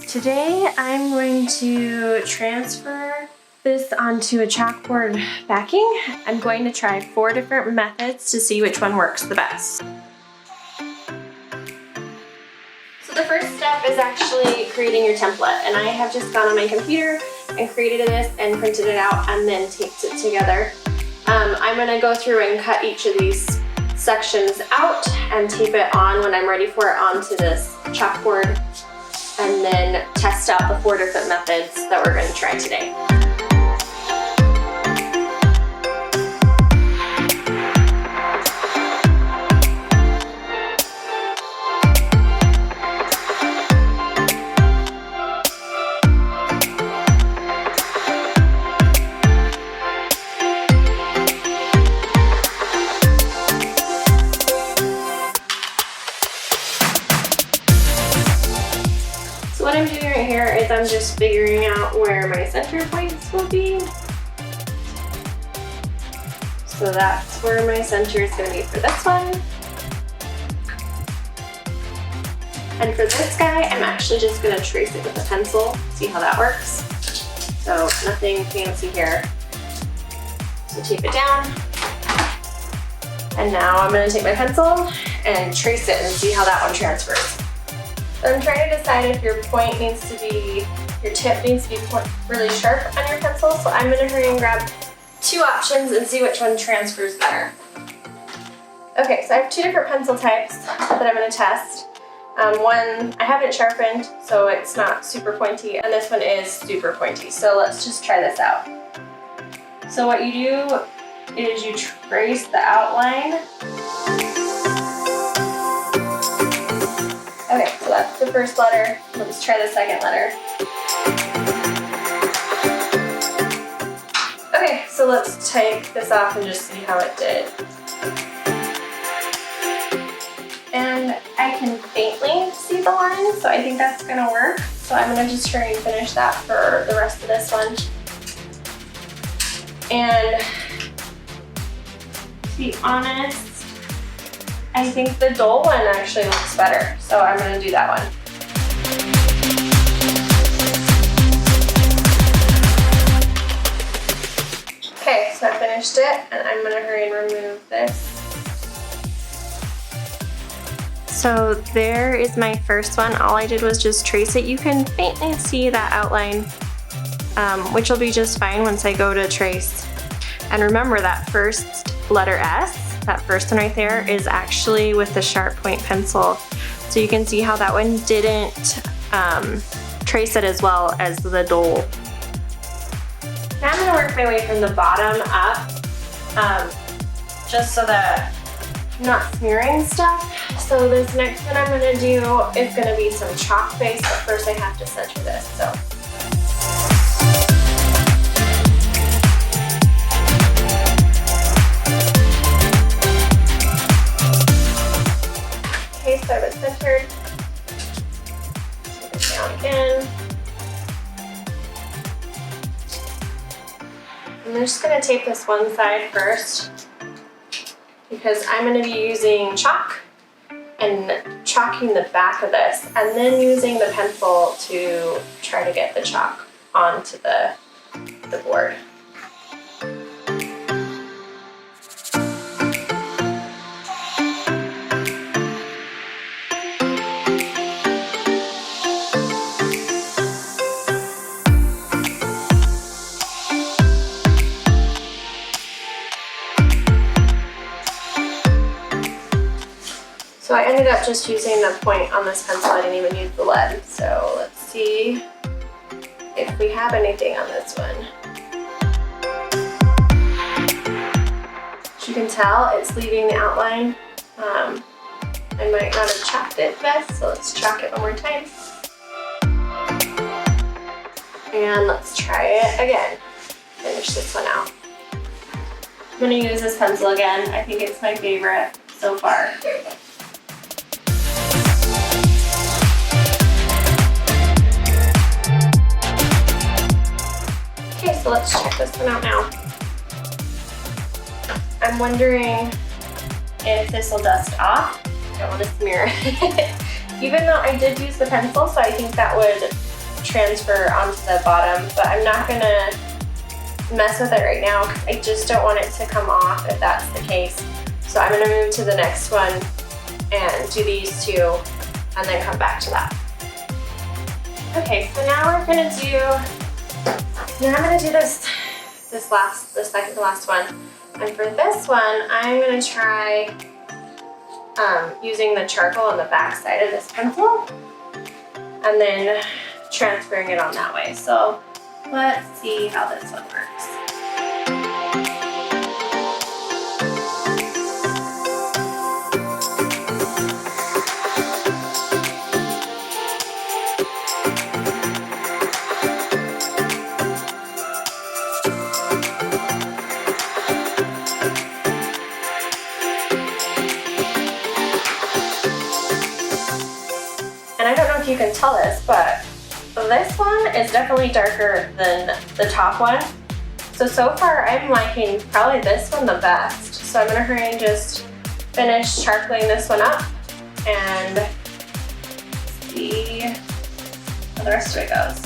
Today I'm going to transfer this onto a chalkboard backing. I'm going to try 4 different methods to see which one works the best. So the first step is actually creating your template, and I have just gone on my computer and created this and printed it out and then taped it together. I'm going to go through and cut each of these sections out and tape it on when I'm ready for it onto this chalkboard, and then test out the 4 different methods that we're going to try today. What I'm doing right here is I'm just figuring out where my center points will be. So that's where my center is going to be for this one. And for this guy, I'm actually just going to trace it with a pencil, see how that works. So nothing fancy here. So tape it down. And now I'm going to take my pencil and trace it and see how that one transfers. So I'm trying to decide if your point needs to be, your tip needs to be really sharp on your pencil. So I'm going to hurry and grab 2 options and see which one transfers better. Okay, so I have 2 different pencil types that I'm going to test. One I haven't sharpened, so it's not super pointy, and this one is super pointy. So let's just try this out. So what you do is you trace the outline. Okay, so that's the first letter. Let's try the second letter. Okay, so let's take this off and just see how it did. And I can faintly see the line, so I think that's gonna work. So I'm gonna just try and finish that for the rest of this one. And to be honest, I think the dull one actually looks better, so I'm going to do that one. Okay, so I finished it, and I'm going to hurry and remove this. So there is my first one. All I did was just trace it. You can faintly see that outline, which will be just fine once I go to trace. And remember that first letter S, that first one right there, is actually with the sharp point pencil. So you can see how that one didn't trace it as well as the dull. Now I'm going to work my way from the bottom up, just so that I'm not smearing stuff. So this next one I'm going to do is going to be some chalk base, but first I have to center this. So. So I have it centered. Take it down again. I'm just going to tape this one side first because I'm going to be using chalk and chalking the back of this and then using the pencil to try to get the chalk onto the board. So I ended up just using the point on this pencil. I didn't even use the lead. So let's see if we have anything on this one. As you can tell, it's leaving the outline. I might not have chalked it best, so let's chalk it one more time. And let's try it again. Finish this one out. I'm going to use this pencil again. I think it's my favorite so far. So let's check this one out now. I'm wondering if this will dust off. I don't want to smear it. Even though I did use the pencil, so I think that would transfer onto the bottom, but I'm not gonna mess with it right now because I just don't want it to come off if that's the case. So I'm gonna move to the next one and do these two and then come back to that. Okay, so now I'm gonna do the second to last one. And for this one, I'm gonna try using the charcoal on the back side of this pencil and then transferring it on that way. So let's see how this one works. I don't know if you can tell this, but this one is definitely darker than the top one. So far I'm liking probably this one the best. So I'm gonna hurry and just finish charcoaling this one up and see how the rest of it goes.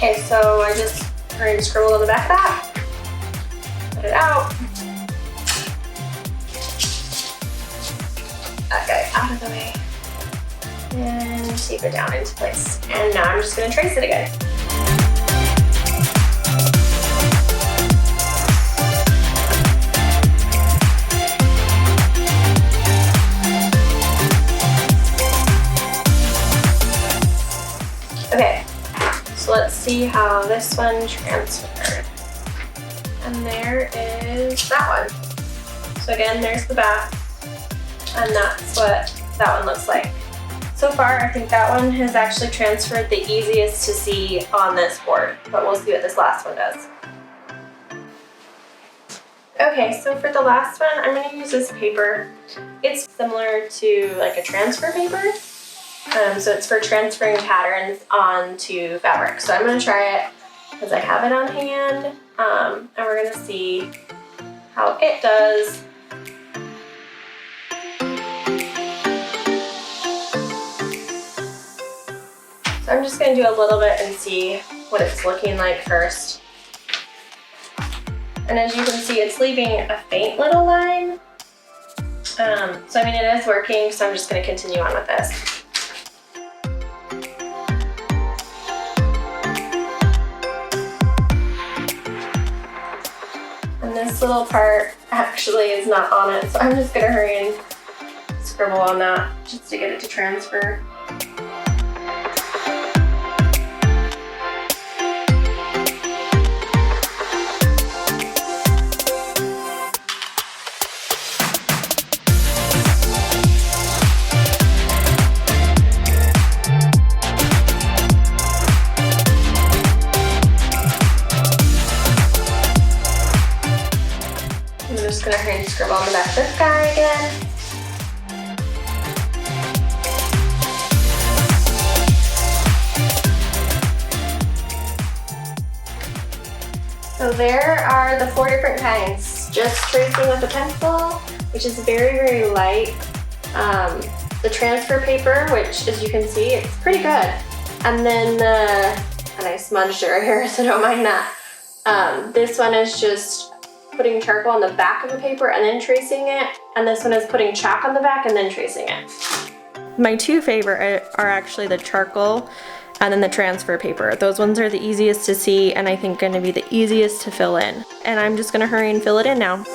Okay, so I just hurry and scribble on the back of that, put it out. Okay, out of the way. And tape it down into place. And now I'm just gonna trace it again. Okay. So let's see how this one transferred. And there is that one. So again, there's the back, and that's what that one looks like. So far, I think that one has actually transferred the easiest to see on this board, but we'll see what this last one does. Okay, so for the last one, I'm gonna use this paper. It's similar to like a transfer paper. So it's for transferring patterns onto fabric. So I'm going to try it because I have it on hand, and we're going to see how it does. So I'm just going to do a little bit and see what it's looking like first. And as you can see, it's leaving a faint little line. So I mean, it is working, so I'm just going to continue on with this. This little part actually is not on it, so I'm just gonna hurry and scribble on that just to get it to transfer. I'm just gonna hurry and scribble on the back of this guy again. So there are the 4 different kinds. Just tracing with a pencil, which is very, very light. The transfer paper, which as you can see, it's pretty good. And then and I smudged it right here, so don't mind that. This one is just putting charcoal on the back of the paper and then tracing it. And this one is putting chalk on the back and then tracing it. My 2 favorite are actually the charcoal and then the transfer paper. Those ones are the easiest to see and I think gonna be the easiest to fill in. And I'm just gonna hurry and fill it in now.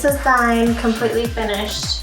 design completely finished.